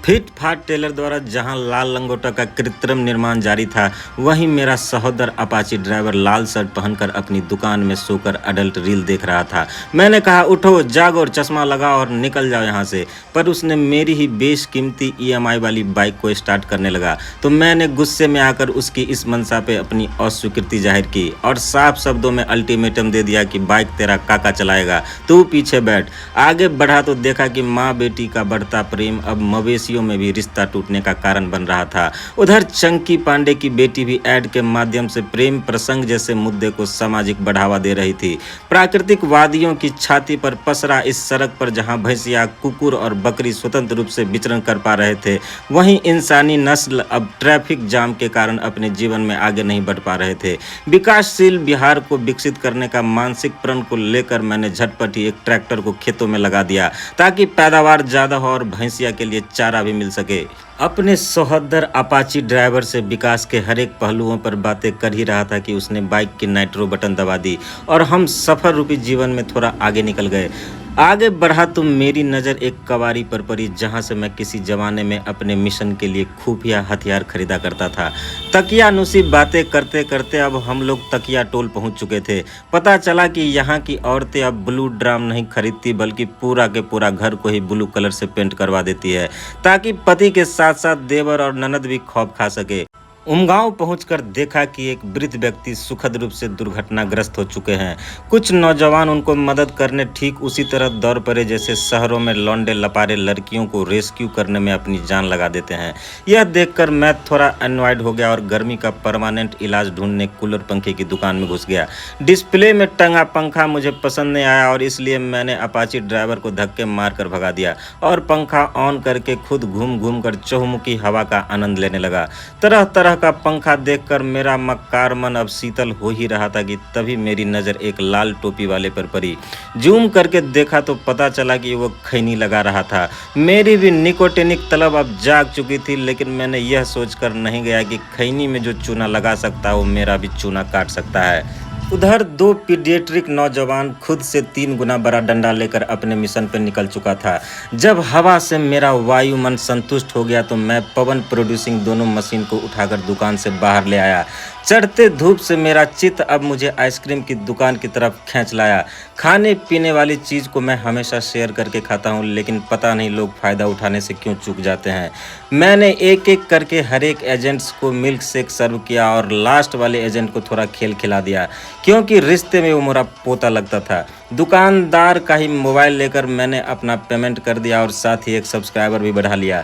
Fit फाट Taylor द्वारा जहां लाल लंगोटा का कृत्रिम निर्माण जारी था, वहीं मेरा सहोदर अपाची ड्राइवर लाल शर्ट पहनकर अपनी दुकान में सोकर अडल्ट रील देख रहा था। मैंने कहा, उठो, जागो और चश्मा लगाओ और निकल जाओ यहाँ से। पर उसने मेरी ही बेशकीमती ईएमआई वाली बाइक को स्टार्ट करने लगा, तो मैंने गुस्से में आकर उसकी इस मंशा पे अपनी अस्वीकृति जाहिर की और साफ शब्दों में अल्टीमेटम दे दिया कि बाइक तेरा काका चलाएगा, तू पीछे बैठ। आगे बढ़ा तो देखा कि माँ बेटी का बढ़ता प्रेम अब मवेशियों में भी रिश्ता टूटने का कारण बन रहा था। उधर चंकी पांडे की बेटी भी ऐड के माध्यम से प्रेम प्रसंग जैसे मुद्दे को सामाजिक बढ़ावा दे रही थी। प्राकृतिक वादियों की छाती पर पसरा इस सड़क पर जहां भैंसिया, कुकुर और बकरी स्वतंत्र रूप से विचरण कर पा रहे थे, वहीं इंसानी नस्ल अब ट्रैफिक जाम के कारण अपने जीवन में आगे नहीं बढ़ पा रहे थे। विकासशील बिहार को विकसित करने का मानसिक प्रण को लेकर मैंने झटपट ही एक ट्रैक्टर को खेतों में लगा दिया ताकि पैदावार ज्यादा हो और भैंसिया के लिए चारा भी मिल सके। अपने सहोदर अपाची ड्राइवर से विकास के हर एक पहलुओं पर बातें कर ही रहा था कि उसने बाइक की नाइट्रो बटन दबा दी और हम सफर रूपी जीवन में थोड़ा आगे निकल गए। आगे बढ़ा तो मेरी नज़र एक कवारी पर पड़ी जहां से मैं किसी जमाने में अपने मिशन के लिए खुफिया हथियार खरीदा करता था। तकियानुसी बातें करते करते अब हम लोग तकिया टोल पहुंच चुके थे। पता चला कि यहाँ की औरतें अब ब्लू ड्राम नहीं खरीदती, बल्कि पूरा के पूरा घर को ही ब्लू कलर से पेंट करवा देती है ताकि पति के साथ साथ देवर और ननद भी खौफ खा सके। उमगांव पहुंचकर देखा कि एक वृद्ध व्यक्ति सुखद रूप से दुर्घटनाग्रस्त हो चुके हैं। कुछ नौजवान उनको मदद करने ठीक उसी तरह दौड़ पड़े जैसे शहरों में लौंडे लपारे लड़कियों को रेस्क्यू करने में अपनी जान लगा देते हैं। यह देखकर मैं थोड़ा अनवॉइड हो गया और गर्मी का परमानेंट इलाज ढूंढने कूलर पंखे की दुकान में घुस गया। डिस्प्ले में टंगा पंखा मुझे पसंद नहीं आया और इसलिए मैंने अपाची ड्राइवर को धक्के मारकर भगा दिया और पंखा ऑन करके खुद घूम घूम कर चहुमुखी हवा का आनंद लेने लगा। तरह तरह का पंखा देखकर मेरा मक्कार मन अब शीतल हो ही रहा था कि तभी मेरी नज़र एक लाल टोपी वाले पर पड़ी। जूम करके देखा तो पता चला कि वो खैनी लगा रहा था। मेरी भी निकोटिनिक तलब अब जाग चुकी थी, लेकिन मैंने यह सोचकर नहीं गया कि खैनी में जो चूना लगा सकता है वो मेरा भी चूना काट सकता है। उधर दो पीडियाट्रिक नौजवान खुद से 3 गुना बड़ा डंडा लेकर अपने मिशन पर निकल चुका था। जब हवा से मेरा वायुमन संतुष्ट हो गया तो मैं पवन प्रोड्यूसिंग दोनों मशीन को उठाकर दुकान से बाहर ले आया। चढ़ते धूप से मेरा चित्त अब मुझे आइसक्रीम की दुकान की तरफ खींच लाया। खाने पीने वाली चीज़ को मैं हमेशा शेयर करके खाता हूँ, लेकिन पता नहीं लोग फ़ायदा उठाने से क्यों चूक जाते हैं। मैंने एक एक करके हर एक एजेंट्स को मिल्क शेक सर्व किया और लास्ट वाले एजेंट को थोड़ा खेल खिला दिया, क्योंकि रिश्ते में वो मेरा पोता लगता था। दुकानदार का ही मोबाइल लेकर मैंने अपना पेमेंट कर दिया और साथ ही एक सब्सक्राइबर भी बढ़ा लिया।